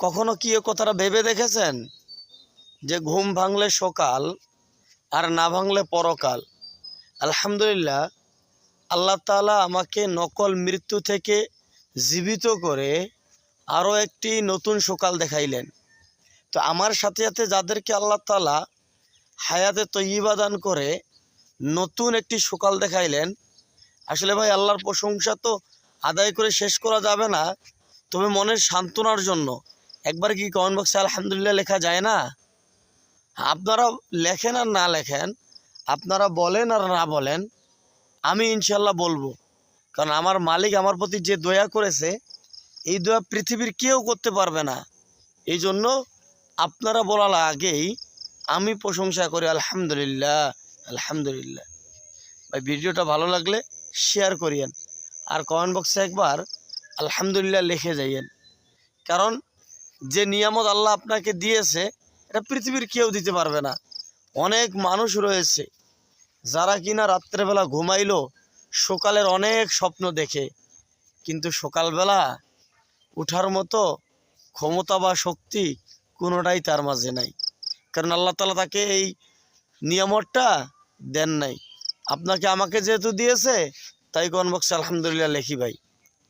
কখনো কি এ কথাটা ভেবে দেখেছেন যে ঘুম ভাঙলে সকাল আর না ভাঙলে পরকাল? আলহামদুলিল্লাহ, আল্লাহ তাআলা আমাকে নকল মৃত্যু থেকে জীবিত করে আরও একটি নতুন সকাল দেখাইলেন। তো আমার সাথে সাথে যাদেরকে আল্লাহ তাআলা হায়াতে তয়্যিবা দান করে নতুন একটি সকাল দেখাইলেন, আসলে ভাই আল্লাহর প্রশংসা তো আদায় করে শেষ করা যাবে না। তবে মনের সান্ত্বনার জন্য একবার কি কমেন্ট বক্সে আলহামদুলিল্লাহ লেখা যায় না? আপনারা লেখেন আর না লেখেন, আপনারা বলেন আর না বলেন, আমি ইনশাল্লাহ বলবো। কারণ আমার মালিক আমার প্রতি যে দয়া করেছে, এই দয়া পৃথিবীর কেউ করতে পারবে না। এই জন্য আপনারা বলার আগেই আমি প্রশংসা করি আলহামদুলিল্লাহ, আলহামদুলিল্লাহ। ভাই ভিডিওটা ভালো লাগলে শেয়ার করিয়েন আর কমেন্ট বক্সে একবার আলহামদুলিল্লাহ লিখে যাইয়েন। কারণ যে নিয়ামত আল্লাহ আপনাকে দিয়েছে এটা পৃথিবীর কেউ দিতে পারবে না। অনেক মানুষ রয়েছে যারা কিনা রাত্রেবেলা ঘুমাইলো সকালের অনেক স্বপ্ন দেখে, কিন্তু সকালবেলা উঠার মতো ক্ষমতা বা শক্তি কোনোটাই তার মাঝে নাই। কারণ আল্লাহ তাআলা তাকে এই নিয়ামতটা দেন নাই। আপনাকে আমাকে যেহেতু দিয়েছে, তাই কমেন্ট বক্সে আলহামদুলিল্লাহ লেখি ভাই।